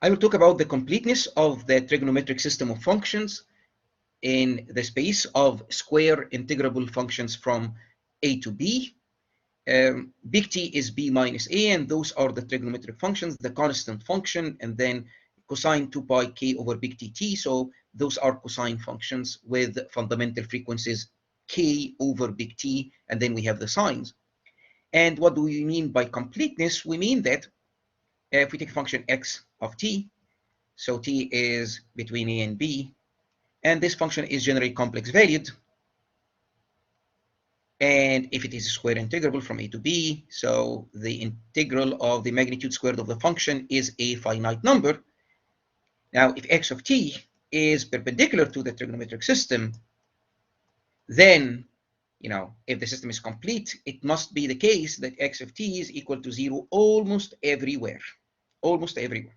I will talk about the completeness of the trigonometric system of functions in the space of square integrable functions from a to b. Big T is b minus a, and those are the trigonometric functions, the constant function, and then cosine 2 pi k over big T t. So those are cosine functions with fundamental frequencies k over big T, and then we have the sines. And what do we mean by completeness? We mean that if we take a function x of t, so t is between a and b, and this function is generally complex valued. And if it is a square integrable from a to b, so the integral of the magnitude squared of the function is a finite number. Now, if x of t is perpendicular to the trigonometric system, then, if the system is complete, it must be the case that x of t is equal to 0 almost everywhere. Almost everywhere.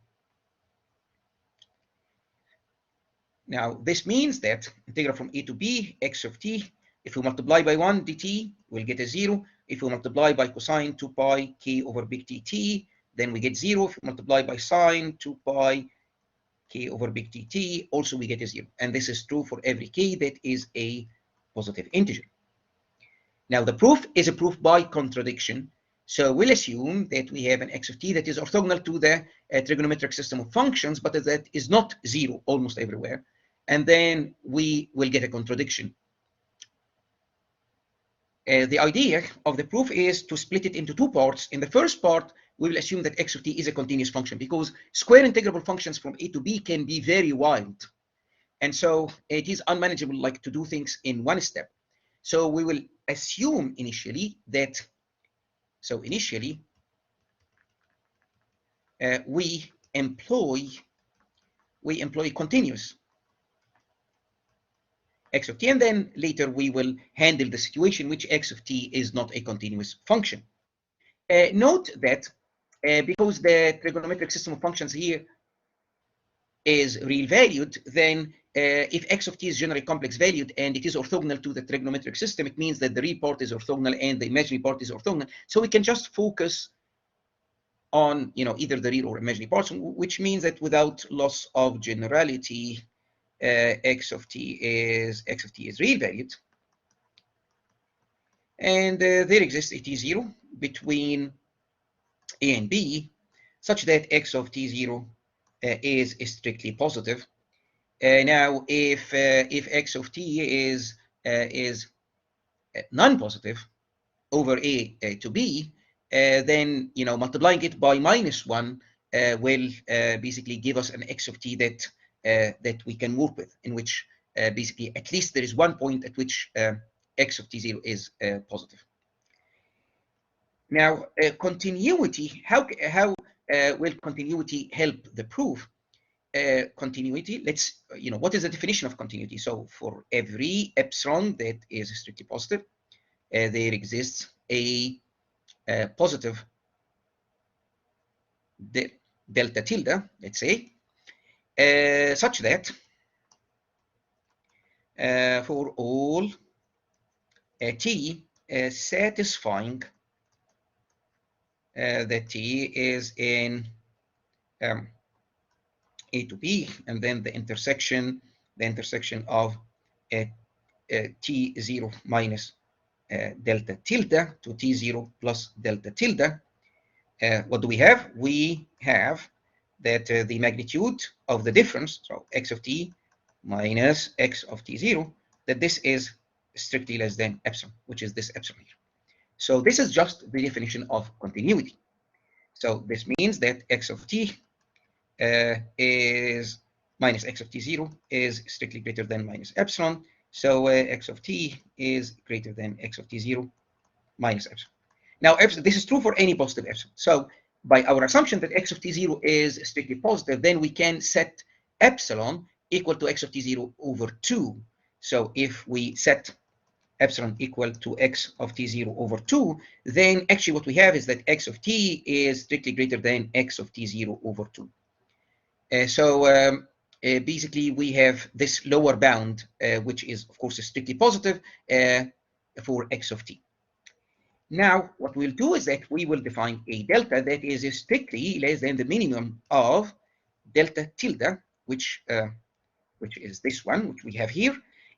Now, this means that integral from a to b, x of t, if we multiply by 1 dt, we'll get a 0. If we multiply by cosine 2 pi k over big Tt, then we get 0. If we multiply by sine 2 pi k over big Tt, also we get a 0. And this is true for every k that is a positive integer. Now, the proof is a proof by contradiction. So we'll assume that we have an x of t that is orthogonal to the trigonometric system of functions, but that is not 0 almost everywhere. And then we will get a contradiction. The idea of the proof is to split it into two parts. In the first part, we will assume that x of t is a continuous function, because square integrable functions from a to b can be very wild. And so it is unmanageable, like, to do things in one step. So we will assume initially that, we employ continuous x of t, and then later we will handle the situation which x of t is not a continuous function. Note that because the trigonometric system of functions here is real valued, then if x of t is generally complex valued and it is orthogonal to the trigonometric system, it means that the real part is orthogonal and the imaginary part is orthogonal. So we can just focus on either the real or imaginary parts, which means that without loss of generality, x of t is real valued, and there exists a t0 between a and b, such that x of t0 is strictly positive. Now, if x of t is non-positive over a to b, then multiplying it by -1 will basically give us an x of t that we can work with, in which basically at least there is one point at which x of t0 is positive. Now, continuity, how will continuity help the proof? Continuity, what is the definition of continuity? So for every epsilon that is strictly positive, there exists a positive delta tilde, let's say, such that for all t satisfying that t is in a to b, and then the intersection of t0 minus delta tilde to t0 plus delta tilde. What do we have? We have that the magnitude of the difference, so x of t minus x of t0, that this is strictly less than epsilon, which is this epsilon here. So this is just the definition of continuity. So this means that x of t is minus x of t0 is strictly greater than minus epsilon. So x of t is greater than x of t0 minus epsilon. Now, this is true for any positive epsilon. So by our assumption that x of t0 is strictly positive, then we can set epsilon equal to x of t0 over 2. So if we set epsilon equal to x of t0 over 2, then actually what we have is that x of t is strictly greater than x of t0 over 2. Basically, we have this lower bound, which is, of course, strictly positive for x of t. Now, what we'll do is that we will define a delta that is strictly less than the minimum of delta tilde, which is this one, which we have here,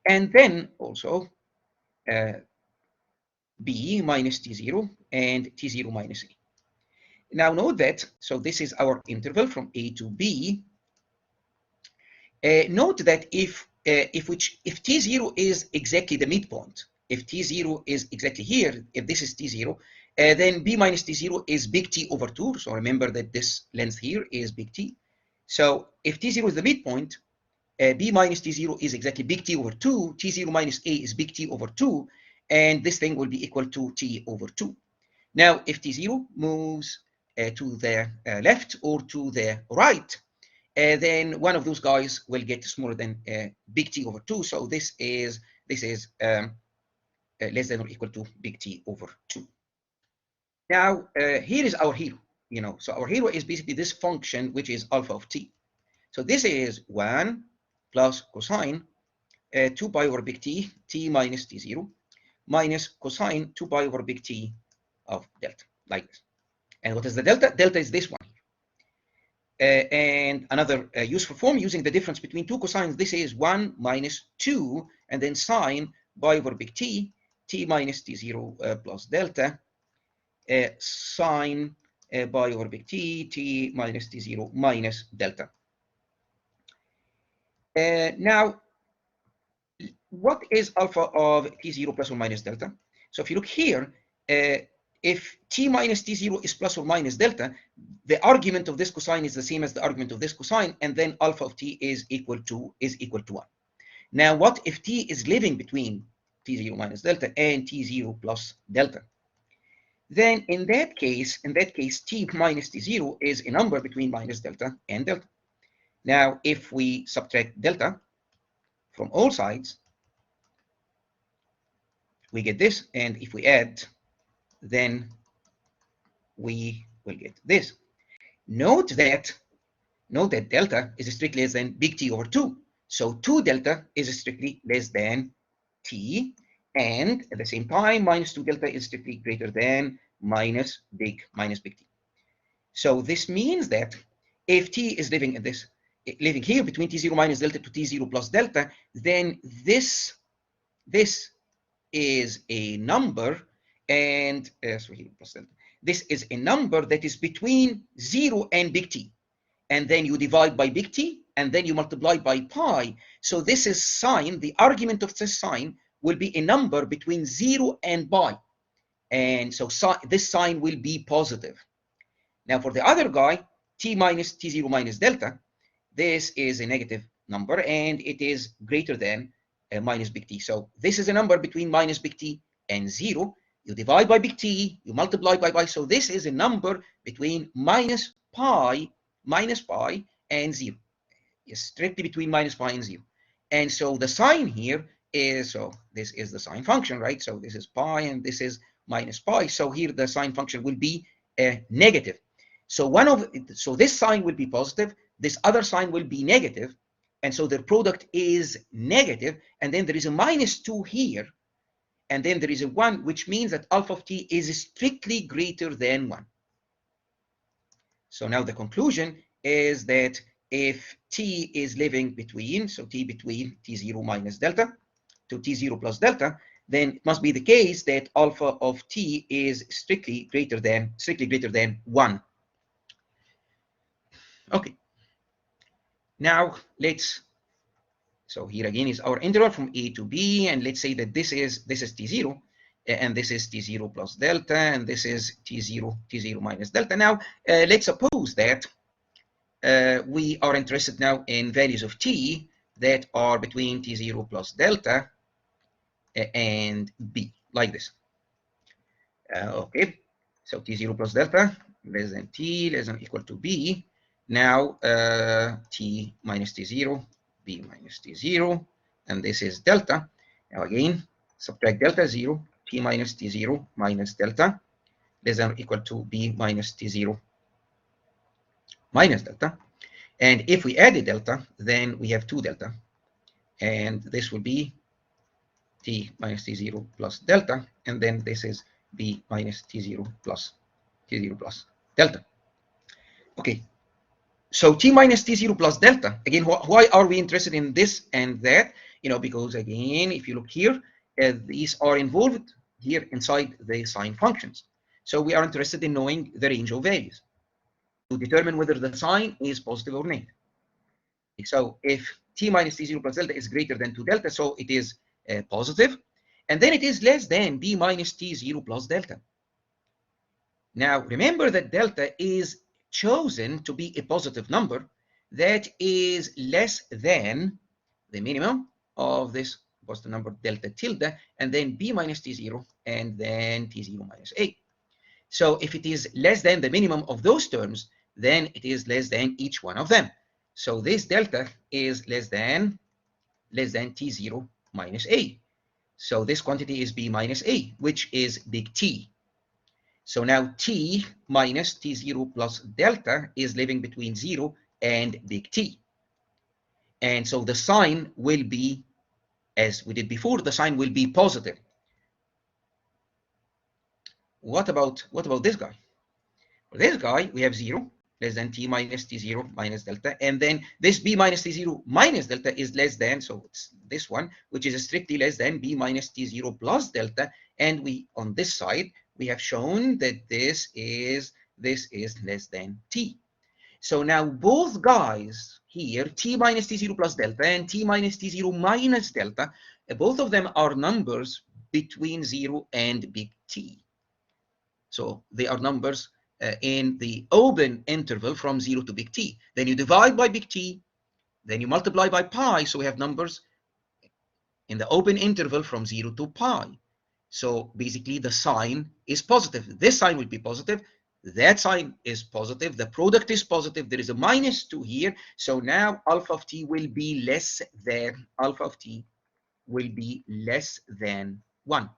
and then also b minus t0 and t0 minus a. Now note that, so this is our interval from a to b. Note that if t0 is exactly the midpoint, if t0 is exactly here, if this is t0, then b minus t0 is big T over 2. So remember that this length here is big T. So if t0 is the midpoint, b minus t0 is exactly big T over 2. t0 minus a is big T over 2. And this thing will be equal to T over 2. Now, if t0 moves to the left or to the right, then one of those guys will get smaller than big T over 2. So this is less than or equal to big T over 2. Now, here is our hero. So our hero is basically this function, which is alpha of t. So this is 1 plus cosine 2 pi over big T, t minus t0, minus cosine 2 pi over big T of delta, like this. And what is the delta? Delta is this one. And another useful form, using the difference between two cosines, this is 1 minus 2, and then sine pi over big T, t minus t0 plus delta, sine pi over big T, t minus t0 minus delta. Now, what is alpha of t0 plus or minus delta? So if you look here, if t minus t0 is plus or minus delta, the argument of this cosine is the same as the argument of this cosine, and then alpha of t is equal to 1. Now, what if t is living between t0 minus delta and t0 plus delta? Then in that case, t minus t0 is a number between minus delta and delta. Now, if we subtract delta from all sides, we get this, and if we add, then we will get this. Note that delta is strictly less than big T over 2. So 2 delta is strictly less than T, and at the same time, minus 2 delta is strictly greater than minus big T. So this means that if T is living here between T0 minus delta to T0 plus delta, then this is a number, and this is a number that is between 0 and big T. And then you divide by big T, and then you multiply by pi. So this is sine. The argument of this sign will be a number between 0 and pi. And so this sign will be positive. Now for the other guy, T minus T0 minus delta, this is a negative number, and it is greater than minus big T. So this is a number between minus big T and 0. You divide by big T, you multiply by pi. So this is a number between minus pi and 0. It's strictly between minus pi and 0. And so the sign here is, so this is the sine function, right? So this is pi and this is minus pi. So here the sine function will be negative. So this sign will be positive, this other sign will be negative, and so their product is negative, and then there is a minus 2 here, and then there is a 1, which means that alpha of t is strictly greater than 1. So now the conclusion is that if t is living between, so t between t0 minus delta to t0 plus delta, then it must be the case that alpha of t is strictly greater than 1. Okay. Now so here again is our interval from a to b, and let's say that this is t0, and this is t0 plus delta, and this is t0 minus delta. Now let's suppose that we are interested now in values of t that are between t0 plus delta and b, like this. Okay, so t0 plus delta less than t less than equal to b. Now t minus t0, b minus t0, and this is delta. Now again, subtract delta 0, t minus t0 minus delta less than or equal to b minus t0 minus delta. And if we add a delta, then we have 2 delta. And this will be t minus t0 plus delta, and then this is b minus t0 plus delta. Okay, So t minus t0 plus delta. Again, why are we interested in this and that? Because again, if you look here, these are involved here inside the sine functions. So we are interested in knowing the range of values to determine whether the sign is positive or negative. So if t minus t0 plus delta is greater than 2 delta, so it is positive, and then it is less than b minus t0 plus delta. Now, remember that delta is chosen to be a positive number that is less than the minimum of this positive number delta tilde, and then b minus t0, and then t0 minus a. So if it is less than the minimum of those terms, then it is less than each one of them. So this delta is less than t0 minus a. So this quantity is b minus a, which is big T. So now t minus t0 plus delta is living between 0 and big T. And so the sign will be, as we did before, the sign will be positive. What about this guy? For this guy, we have 0 less than t minus t0 minus delta. And then this b minus t0 minus delta is less than, so it's this one, which is strictly less than b minus t0 plus delta. And we, on this side, we have shown that this is less than t. So now both guys here, t minus t0 plus delta and t minus t0 minus delta, both of them are numbers between 0 and big T. So they are numbers in the open interval from 0 to big T. Then you divide by big T, then you multiply by pi, so we have numbers in the open interval from 0 to pi. So basically the sign is positive. This sign will be positive. That sign is positive. The product is positive. There is a minus 2 here. So now alpha of t will be less than, 1.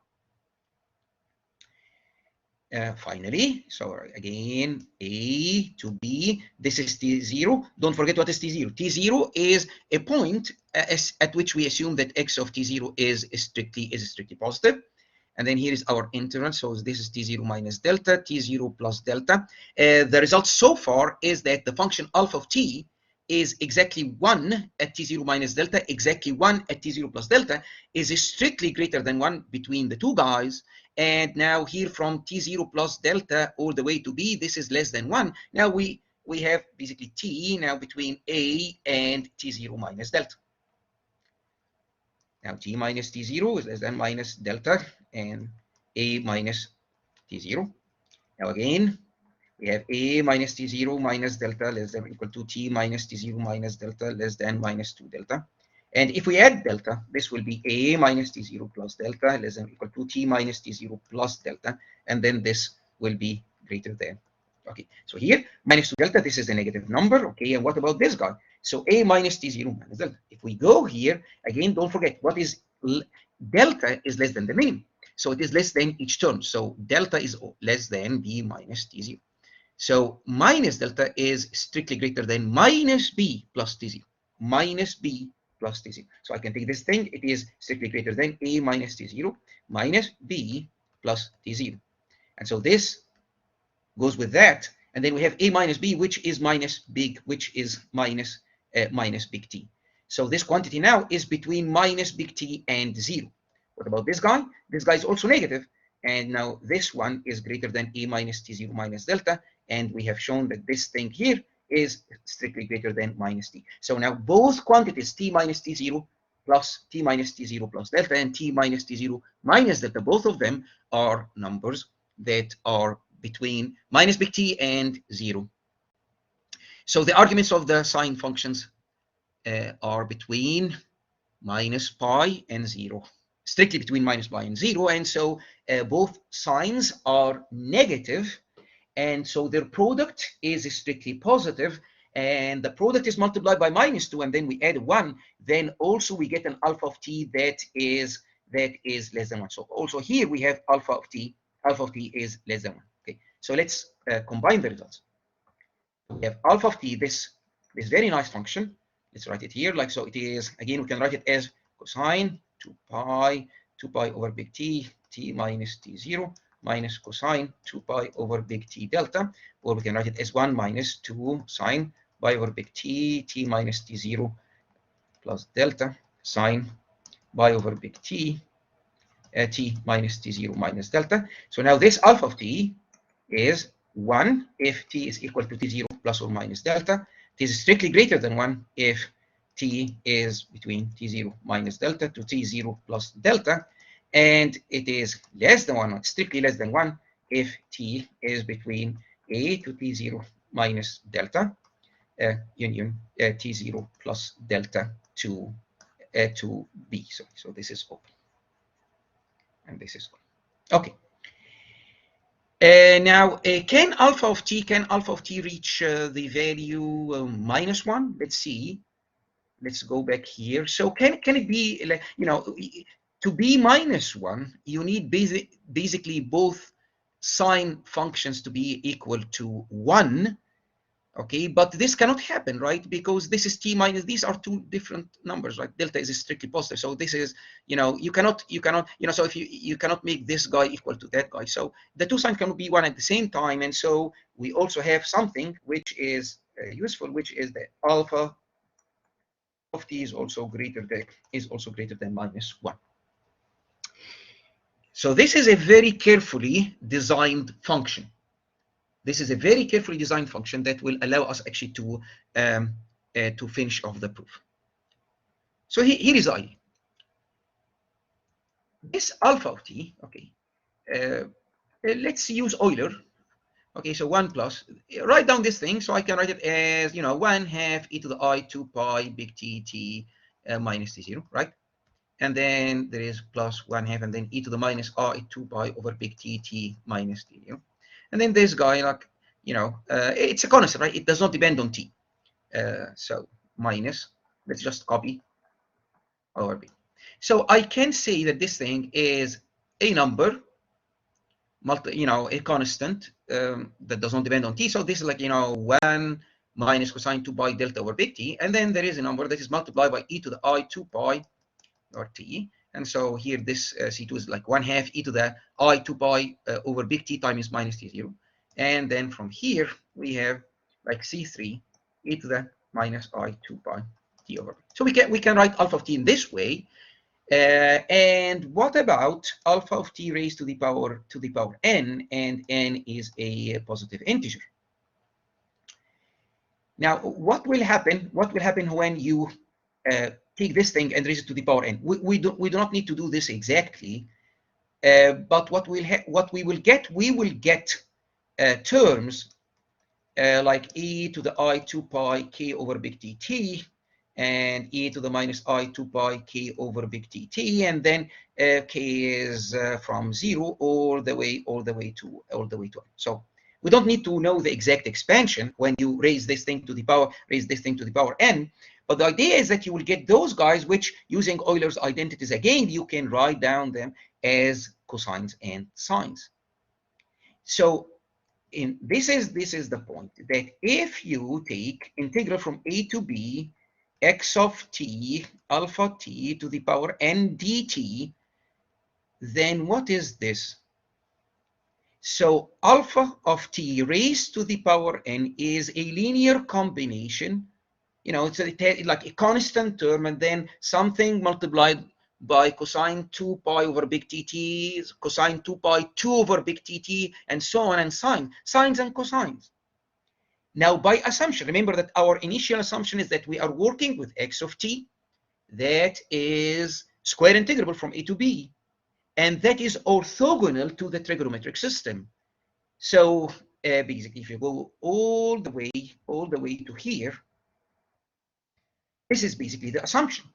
Finally, so again, A to B, this is T0. Don't forget what is T0. T0 is a point at which we assume that x of T0 is strictly positive. And then here is our interval. So this is T0 minus delta, T0 plus delta. The result so far is that the function alpha of t is exactly 1 at T0 minus delta, exactly 1 at T0 plus delta, is strictly greater than 1 between the two guys. And now here from T0 plus delta all the way to B, this is less than 1. Now we have basically T now between A and T0 minus delta. Now T minus T0 is less than minus delta and A minus T0. Now again, we have A minus T0 minus delta less than or equal to T minus T0 minus delta less than minus 2 delta. And if we add delta, this will be A minus T0 plus delta less than or equal to T minus T0 plus delta. And then this will be greater than. Okay, so here, minus 2 delta, this is a negative number. Okay, and what about this guy? So A minus T0 minus delta. If we go here, again, don't forget, what is delta is less than the minimum. So it is less than each term. So delta is less than B minus T0. So minus delta is strictly greater than minus b plus t0. Minus b plus t0. So I can take this thing. It is strictly greater than a minus t0 minus b plus t0. And so this goes with that. And then we have a minus b, which is minus big, which is minus big T. So this quantity now is between minus big T and 0. What about this guy? This guy is also negative. And now this one is greater than a minus T0 minus delta. And we have shown that this thing here is strictly greater than minus T. So now both quantities, T minus T0 plus T minus T0 plus delta and T minus T0 minus delta, both of them are numbers that are between minus big T and 0. So the arguments of the sine functions are between minus pi and 0, strictly between minus pi and 0. And so both signs are negative. And so their product is strictly positive, and the product is multiplied by minus 2, and then we add 1, then also we get an alpha of t that is less than 1. So also here we have alpha of t is less than 1. Okay, so let's combine the results. We have alpha of t, this very nice function. Let's write it here like so. It is, again, we can write it as cosine 2 pi over big T, t minus t0 minus cosine 2 pi over big T delta, or we can write it as 1 minus 2 sine pi over big T minus T0 plus delta sine pi over big T minus T0 minus delta. So now this alpha of T is 1 if T is equal to T0 plus or minus delta. It is strictly greater than 1 if T is between T0 minus delta to T0 plus delta. And it is less than 1, strictly less than 1, if T is between A to T0 minus delta, union T0 plus delta to B. So this is open. And this is open. Okay. Now, can alpha of t reach the value -1? Let's see. Let's go back here. So can it be like, to be -1, you need basically both sine functions to be equal to 1. Okay, but this cannot happen, right? Because this is t minus, these are two different numbers, right? Delta is strictly positive. So this is, you cannot, so if you cannot make this guy equal to that guy. So the two signs cannot be one at the same time. And so we also have something which is useful, which is that alpha of t is also greater than -1. So this is a very carefully designed function. This is a very carefully designed function that will allow us actually to finish off the proof. So here is I. This alpha of t, okay, let's use Euler. Okay, so 1 plus, write down this thing, so I can write it as, 1/2 e to the I 2 pi big T minus T0, right? And then there is plus 1/2, and then e to the minus I 2 pi over big T minus T0. And then this guy, like, it's a constant, right? It does not depend on t. So minus, let's just copy over b. So I can say that this thing is a number, a constant that does not depend on t. So this is like, 1 minus cosine 2 pi delta over big T. And then there is a number that is multiplied by e to the I 2 pi or t. And so here this C2 is like 1/2 e to the I 2 pi over big T times minus T0. And then from here we have like C3 e to the minus I 2 pi T over. So we can write alpha of t in this way. And what about alpha of t raised to the power n, and n is a positive integer? Now, what will happen when you take this thing and raise it to the power n? We do not need to do this exactly, but what we will get terms like e to the I 2 pi k over big T and e to the minus I 2 pi k over big T, and then k is from 0 all the way to n. So we don't need to know the exact expansion when you raise this thing to the power n, but the idea is that you will get those guys, which, using Euler's identities again, you can write down them as cosines and sines. So this is the point, that if you take integral from a to b x of t alpha t to the power n dt, then what is this? So alpha of t raised to the power n is a linear combination. It's like a constant term, and then something multiplied by cosine 2 pi over big T, cosine 2 pi 2 over big T, and so on, and sines and cosines. Now, by assumption, remember that our initial assumption is that we are working with x of t that is square integrable from a to b, and that is orthogonal to the trigonometric system. So basically, if you go all the way to here, this is basically the assumption.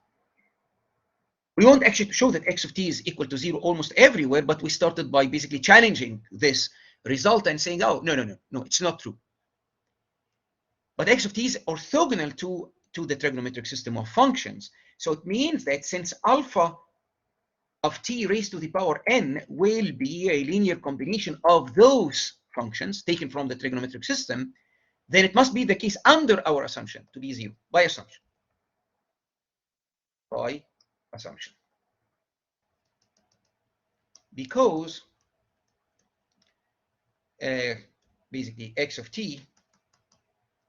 We want actually to show that x of t is equal to 0 almost everywhere, but we started by basically challenging this result and saying, oh, no, it's not true. But x of t is orthogonal to the trigonometric system of functions. So it means that since alpha of t raised to the power n will be a linear combination of those functions taken from the trigonometric system, then it must be the case under our assumption to be 0, by assumption. Because basically x of t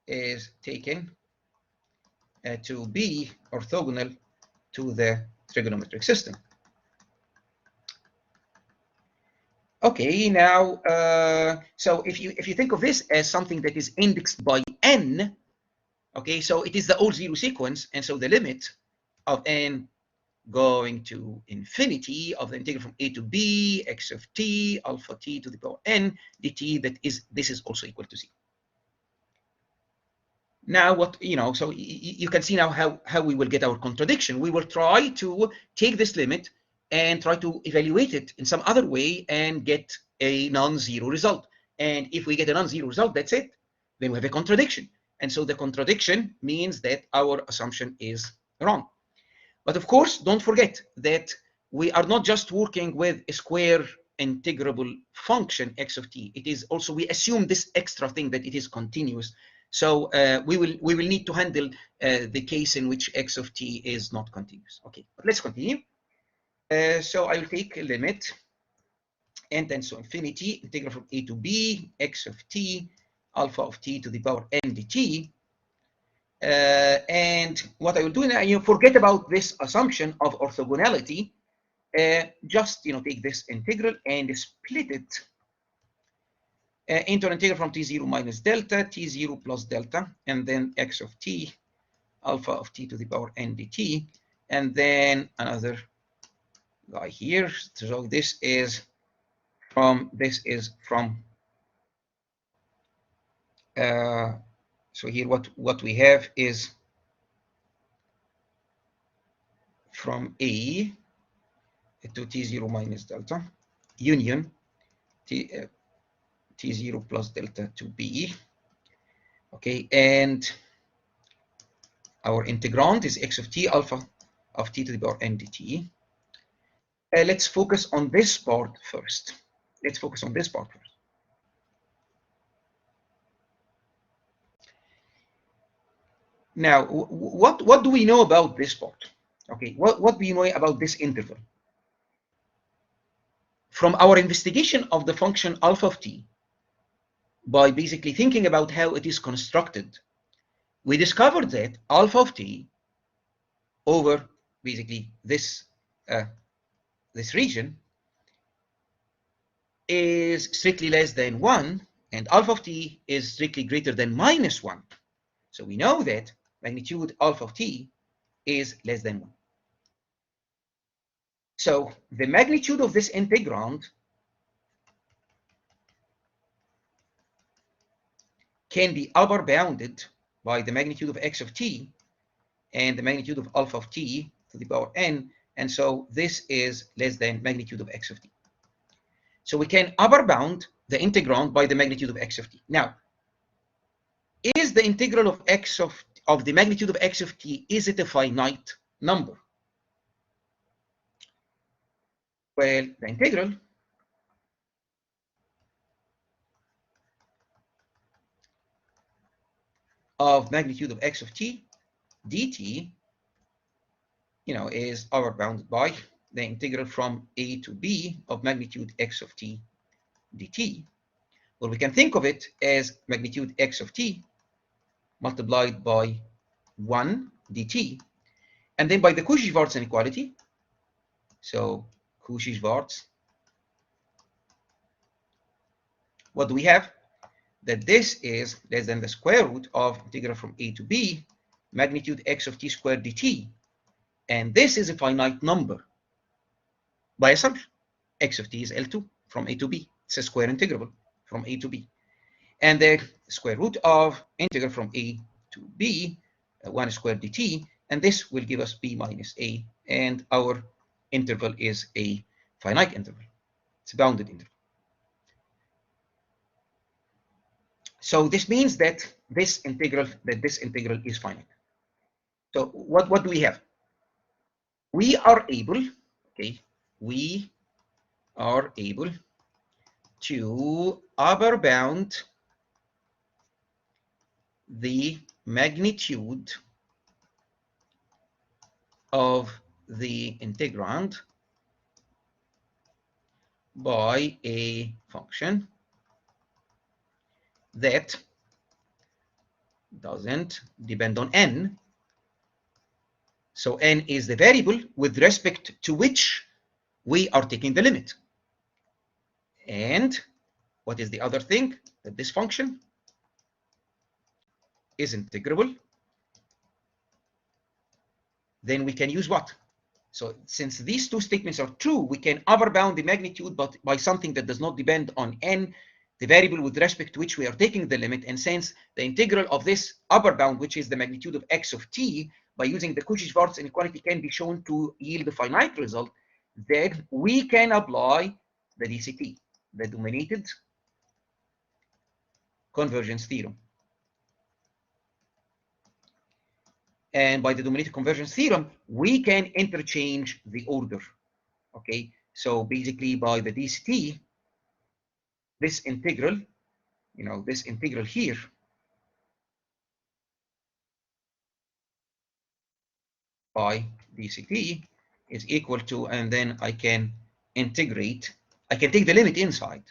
is taken to be orthogonal to the trigonometric system. Okay, now, so if you think of this as something that is indexed by n, okay, so it is the all zero sequence, and so the limit of n going to infinity of the integral from a to b x of t alpha t to the power n dt, this is also equal to 0. Now what, so you can see now how we will get our contradiction. We will try to take this limit and try to evaluate it in some other way and get a non-zero result. And if we get a non-zero result, that's it. Then we have a contradiction. And so the contradiction means that our assumption is wrong. But of course, don't forget that we are not just working with a square integrable function x of t. It is also, we assume this extra thing that it is continuous. So we will need to handle the case in which x of t is not continuous. Okay, but let's continue. So I will take a limit n tends to infinity, integral from a to b, x of t, alpha of t to the power n dt. And what I will do now, you forget about this assumption of orthogonality. Just take this integral and split it into an integral from t0 minus delta, t0 plus delta, and then x of t, alpha of t to the power n dt, and then another guy here. So this is from so here what we have is from a to t0 minus delta union t0 plus delta to b. Okay, and our integrand is x of t alpha of t to the power n dt. Let's focus on this part first. Now, what do we know about this part? Okay, what do we know about this interval? From our investigation of the function alpha of t, by basically thinking about how it is constructed, we discovered that alpha of t over basically this region is strictly less than 1, and alpha of t is strictly greater than minus 1. So we know that magnitude alpha of t is less than 1. So the magnitude of this integrand can be upper bounded by the magnitude of x of t and the magnitude of alpha of t to the power n, and so this is less than magnitude of x of t. So we can upper bound the integrand by the magnitude of x of t. Now, is the integral of x of the magnitude of x of t, is it a finite number? Well, the integral of magnitude of x of t dt, is upper bounded by the integral from a to b of magnitude x of t dt. Well, we can think of it as magnitude x of t multiplied by 1 dt, and then by the Cauchy-Schwarz inequality. So Cauchy-Schwarz, what do we have? That this is less than the square root of integral from a to b magnitude x of t squared dt, and this is a finite number by assumption. X of t is L2 from a to b. It's a square integrable from a to b, and the square root of integral from a to b 1 squared dt, and this will give us b minus a, and our interval is a finite interval. It's a bounded interval. So this means that this integral is finite. So what do we have? We are able, to upper bound the magnitude of the integrand by a function that doesn't depend on n. So n is the variable with respect to which we are taking the limit. And what is the other thing? That this function is integrable. Then we can use what? So since these two statements are true, we can upper bound the magnitude but by something that does not depend on n, the variable with respect to which we are taking the limit. And since the integral of this upper bound, which is the magnitude of x of t, by using the Cauchy-Schwarz inequality can be shown to yield a finite result, then we can apply the DCT, the dominated convergence theorem. And by the dominated convergence theorem, we can interchange the order. Okay, so basically by the DCT, this integral, this integral here by DCT is equal to, and then I can integrate, I can take the limit inside.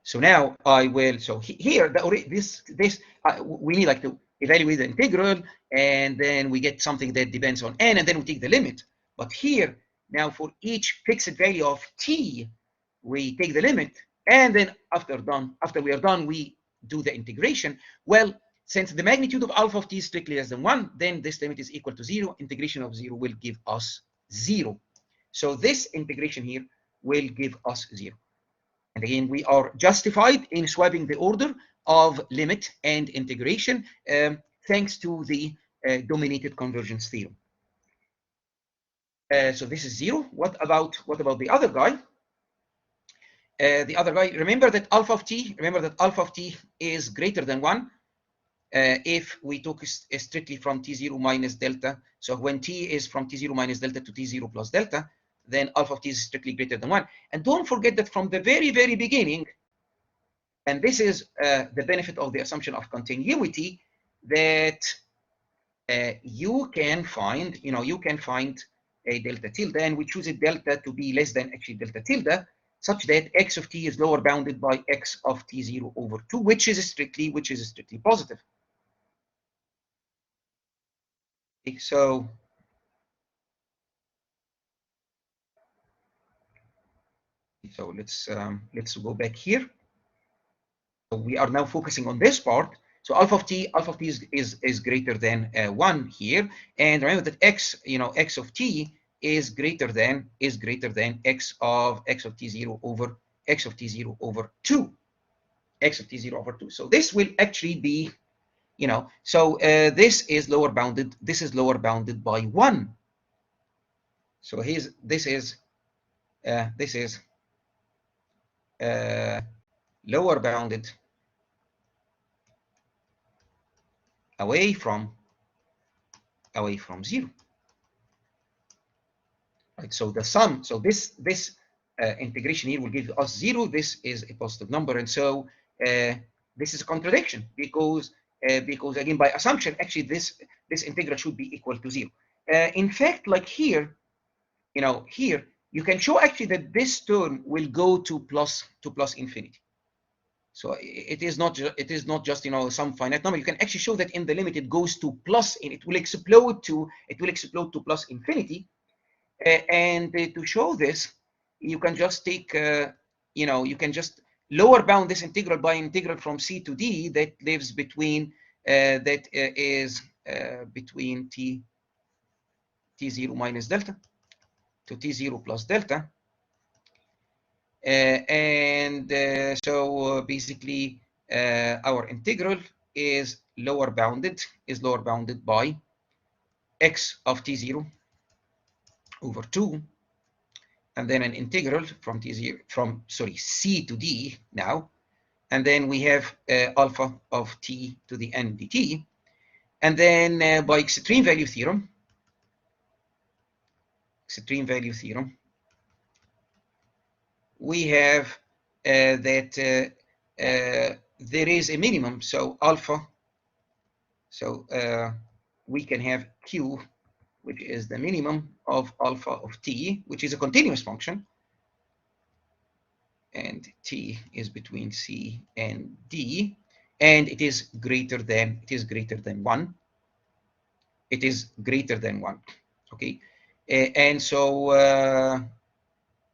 So now I will, so here, we need like to evaluate the integral, and then we get something that depends on n, and then we take the limit. But here, now for each fixed value of t, we take the limit, and then after we are done, we do the integration. Well, since the magnitude of alpha of t is strictly less than 1, then this limit is equal to 0. Integration of 0 will give us 0. So this integration here will give us 0. And again, we are justified in swapping the order of limit and integration thanks to the dominated convergence theorem. So this is 0. What about the other guy? The other guy, remember that alpha of t is greater than 1 if we took strictly from t0 minus delta. So when t is from t0 minus delta to t0 plus delta, then alpha of t is strictly greater than 1. And don't forget that from the very, very beginning, and this is the benefit of the assumption of continuity, that you can find a delta tilde, and we choose a delta to be less than actually delta tilde, such that x of t is lower bounded by x of t0 over 2, which is strictly positive. Okay, so let's go back here. So we are now focusing on this part. So alpha of t is greater than 1 here, and remember that x of t is greater than x of t0 over x of t0 over 2, x of t0 over 2. So this will actually be, this is lower bounded. This is lower bounded by 1. So this is lower bounded away from 0. Right, so the sum, so this integration here will give us 0. This is a positive number, and so this is a contradiction because again, by assumption, actually this integral should be equal to 0. In fact, like here, here you can show actually that this term will go to plus infinity. So it is not just some finite number. You can actually show that in the limit it goes to plus, and it will explode to plus infinity. And to show this, you can just take, you can just lower bound this integral by integral from c to d that lives between, between t0 minus delta to t0 plus delta. So basically, our integral is lower bounded by x of t0 over 2, and then an integral from c to d now, and then we have alpha of t to the n dt, and then by extreme value theorem, we have that there is a minimum. So alpha, we can have q, which is the minimum of alpha of t, which is a continuous function, and t is between c and d, and it is greater than 1. It is greater than 1. Okay, and so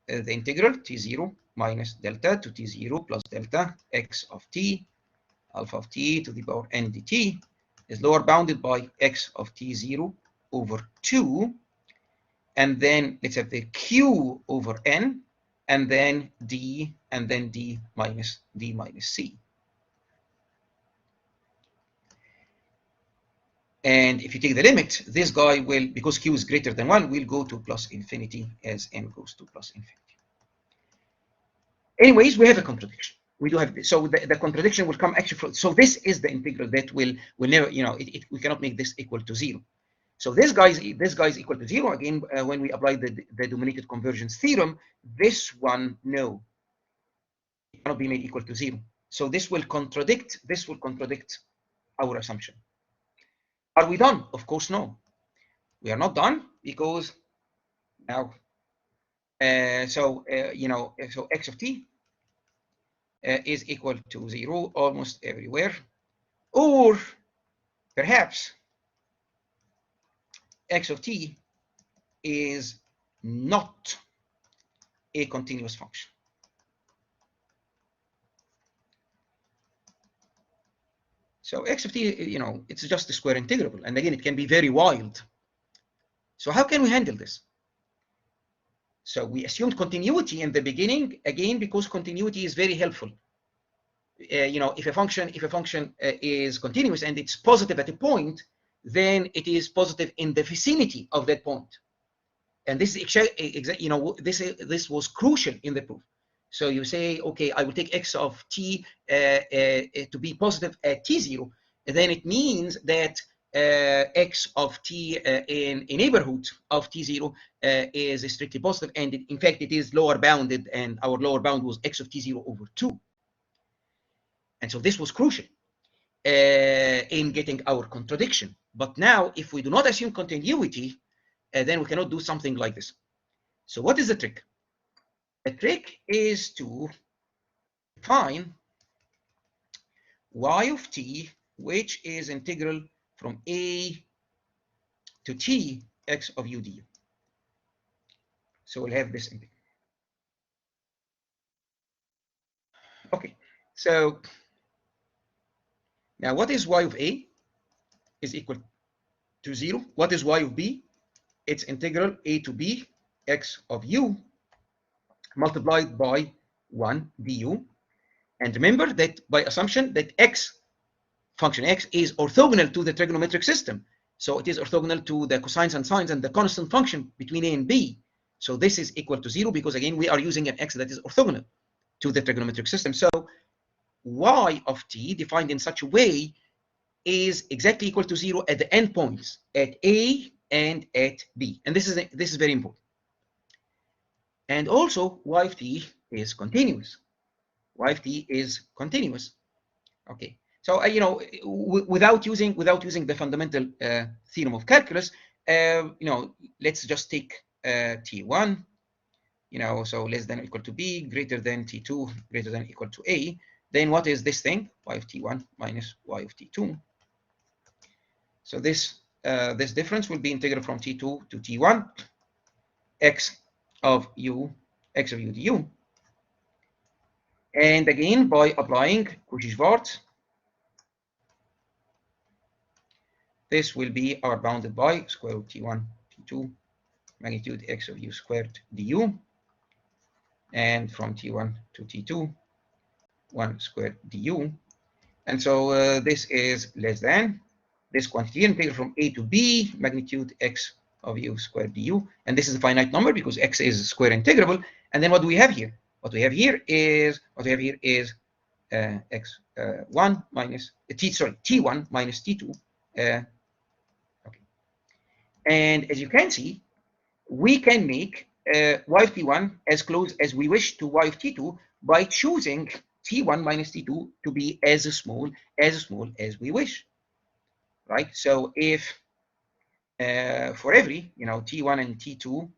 the integral t0 minus delta to t0 plus delta x of t alpha of t to the power n dt is lower bounded by x of t0 over 2, and then let's have the q over n, and then d minus c. And if you take the limit, this guy will, because q is greater than 1, will go to plus infinity as n goes to plus infinity. Anyways, we have a contradiction. We do have this. So the contradiction will come actually from, so this is the integral that will never, we cannot make this equal to 0. So this guy is equal to 0. Again, when we apply the dominated convergence theorem, this one, no, it cannot be made equal to 0. So this will contradict our assumption. Are we done? Of course, no. We are not done, because now, so x of t is equal to 0 almost everywhere, or perhaps x of t is not a continuous function. So x of t, it's just a square integrable, and again, it can be very wild. So how can we handle this? So we assumed continuity in the beginning, again, because continuity is very helpful. If a function is continuous and it's positive at a point, then it is positive in the vicinity of that point. And this is this was crucial in the proof. So you say, okay, I will take x of t to be positive at t0, and then it means that x of t in a neighborhood of t0 is strictly positive, and in fact it is lower bounded, and our lower bound was x of t0 over 2. And so this was crucial in getting our contradiction. But now, if we do not assume continuity, then we cannot do something like this. So what is the trick? The trick is to define y of t, which is integral from a to t x of u du. So we'll have this integral. Okay, so now what is y of a is equal to 0. What is y of b? It's integral a to b x of u multiplied by 1 du. And remember that by assumption that function x is orthogonal to the trigonometric system. So it is orthogonal to the cosines and sines and the constant function between a and b. So this is equal to 0, because again, we are using an x that is orthogonal to the trigonometric system. So y of t defined in such a way is exactly equal to 0 at the endpoints at a and at b. And this is very important. And also y of t is continuous. Y of t is continuous. Okay. So without using the fundamental theorem of calculus, let's just take t1, so less than or equal to b, greater than t2, greater than or equal to a. Then what is this thing? Y of t1 minus y of t2. So this difference will be integral from t2 to t1 x of u du. And again, by applying Cauchy-Schwarz, this will be our bounded by square root t1 t2 magnitude x of u squared du, and from t1 to t2 1 squared du. And so this is less than this quantity integral from a to b magnitude x of u squared du, and this is a finite number because x is square integrable. And then what do we have here? What we have here is x1 minus t1 minus t2. Okay. And as you can see, we can make y of t1 as close as we wish to y of t2 by choosing t1 minus t2 to be as small as we wish, right? So if for every t1 and t2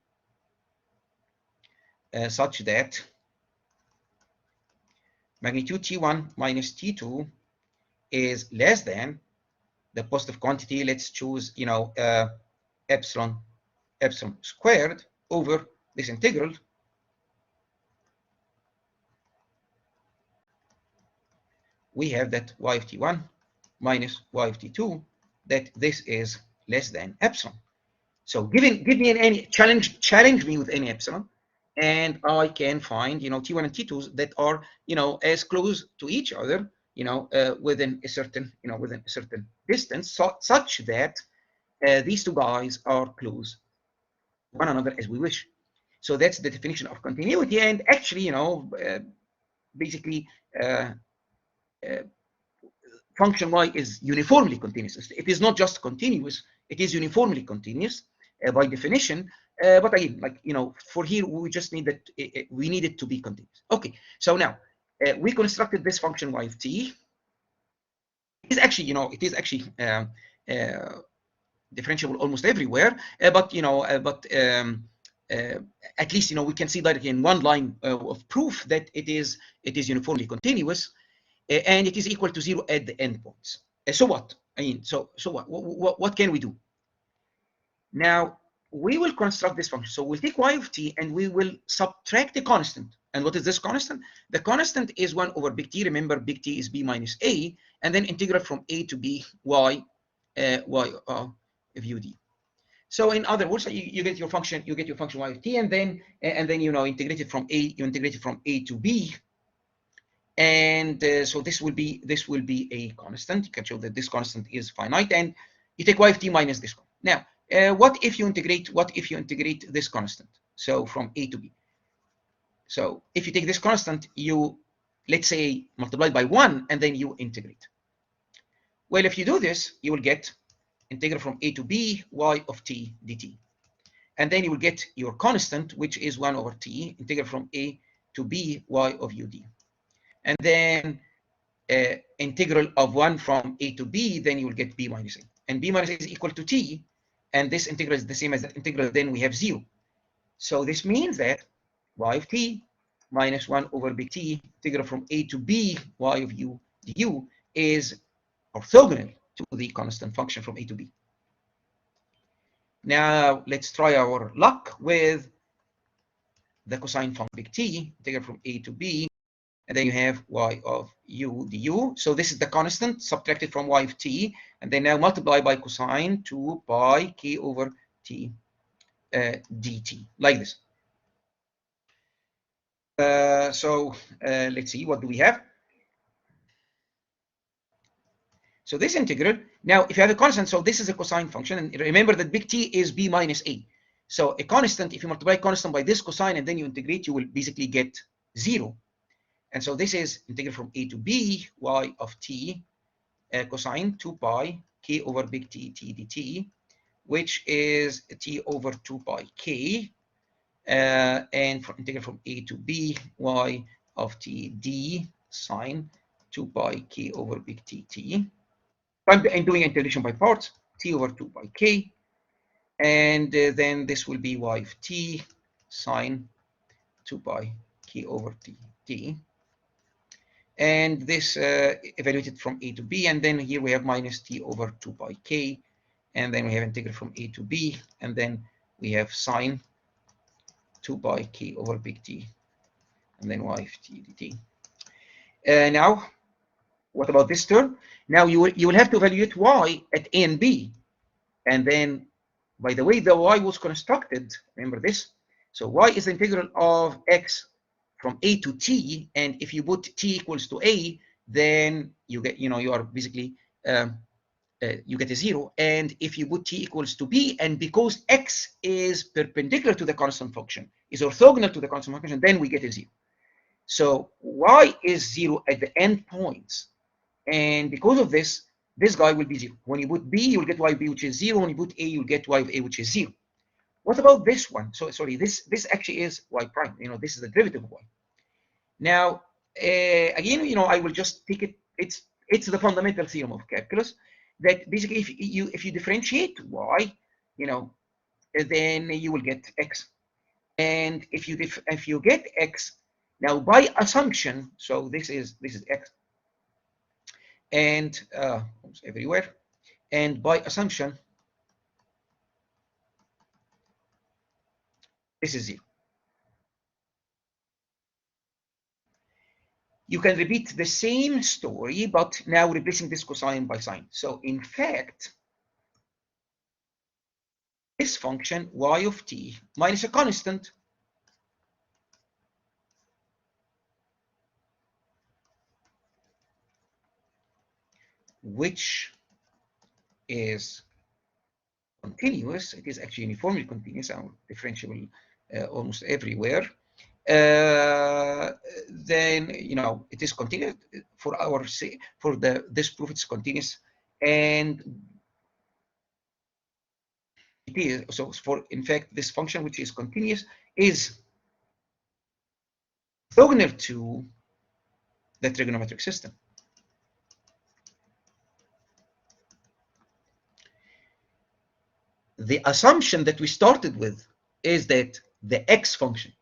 such that magnitude T1 minus T2 is less than the positive quantity. Let's choose, epsilon squared over this integral. We have that y of T1 minus y of T2, that this is less than epsilon. So give me any challenge me with any epsilon, and I can find, T1 and T2s that are, as close to each other, within a certain distance, such that these two guys are close to one another as we wish. So that's the definition of continuity. And actually, basically, uh, uh, function y is uniformly continuous. It is not just continuous, it is uniformly continuous by definition. But again, for here, we just need that, we need it to be continuous. Okay, so now we constructed this function y of t. It is actually, differentiable almost everywhere, uh, at least, we can see that in one line of proof that it is uniformly continuous. And it is equal to 0 at the endpoints. So what? I mean, so what can we do? Now, we will construct this function. So we'll take y of t and we will subtract the constant. And what is this constant? The constant is 1 over big T. Remember, big T is b minus a, and then integral from a to b y of ud. So in other words, you get your function y of t, and then integrate it from a to b. And so this will be a constant. You can show that this constant is finite, and you take y of t minus this one. Now, what if you integrate this constant? So from a to b. So if you take this constant, you, let's say, multiply by 1, and then you integrate. Well, if you do this, you will get integral from a to b y of t dt. And then you will get your constant, which is 1 over t, integral from a to b y of ud. And then integral of 1 from a to b, then you will get b minus a. And b minus a is equal to t, and this integral is the same as that integral, then we have 0. So this means that y of t minus 1 over big T, integral from a to b y of u du, is orthogonal to the constant function from a to b. Now let's try our luck with the cosine function big T, integral from a to b, and then you have y of u du. So this is the constant subtracted from y of t, and then now multiply by cosine 2 pi k over t dt, like this. So let's see, what do we have? So this integral, now if you have a constant, so this is a cosine function, and remember that big T is b minus a. So a constant, if you multiply constant by this cosine and then you integrate, you will basically get 0. And so this is integral from a to b y of t cosine 2 pi k over big T t dt, which is t over 2 pi k, and from integral from a to b y of t d sine 2 pi k over big T t. I'm doing integration by parts, t over 2 pi k, and then this will be y of t sine 2 pi k over t t. And this evaluated from a to b, and then here we have minus t over 2 pi k, and then we have integral from a to b, and then we have sine 2 pi k over big T, and then y of t dt. Now, what about this term? Now you will have to evaluate y at a and b, and then, by the way the y was constructed, remember this. So y is the integral of x from a to t, and if you put t equals to a, then you get, you are basically you get a 0. And if you put t equals to b, and because x is perpendicular to the constant function, is orthogonal to the constant function, then we get a 0. So y is 0 at the endpoints, and because of this, this guy will be 0. When you put b, you'll get y of b, which is 0. When you put a, you'll get y of a, which is 0. What about this one? So sorry, this actually is y prime. This is the derivative of y. Now, again, I will just take it. It's the fundamental theorem of calculus that basically, if you differentiate y, then you will get x. And if you get x, Now, by assumption, so this is x, and everywhere, and by assumption, this is 0. You can repeat the same story, but now replacing this cosine by sine. So in fact, this function y of t minus a constant which is continuous, it is actually uniformly continuous or differentiable almost everywhere, then it is continuous for our this proof. It's continuous, and it is so for in fact this function which is continuous is orthogonal to the trigonometric system. The assumption that we started with is that the x function,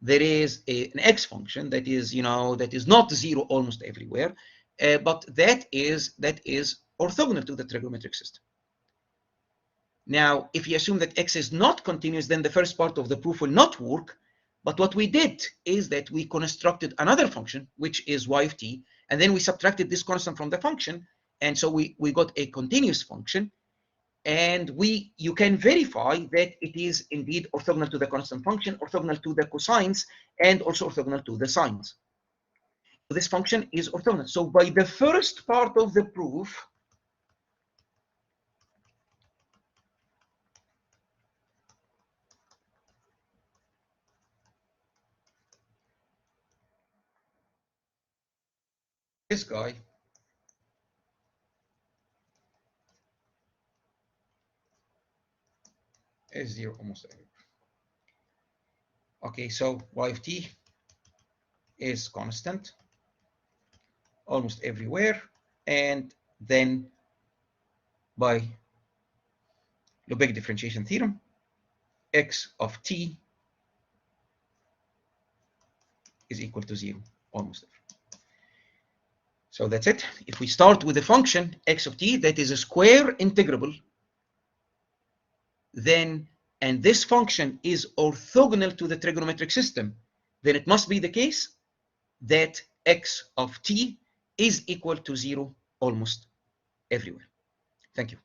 there is an x function that is that is not 0 almost everywhere, but that is orthogonal to the trigonometric system. Now, if you assume that x is not continuous, then the first part of the proof will not work. But what we did is that we constructed another function, which is y of t, and then we subtracted this constant from the function, and so we got a continuous function. And you can verify that it is indeed orthogonal to the constant function, orthogonal to the cosines, and also orthogonal to the sines. So this function is orthogonal. So by the first part of the proof, this guy is 0 almost everywhere. Okay, so y of t is constant almost everywhere, and then by Lebesgue differentiation theorem, x of t is equal to 0 almost everywhere. So that's it. If we start with the function x of t that is a square integrable, then, and this function is orthogonal to the trigonometric system, then it must be the case that x of t is equal to 0 almost everywhere. Thank you.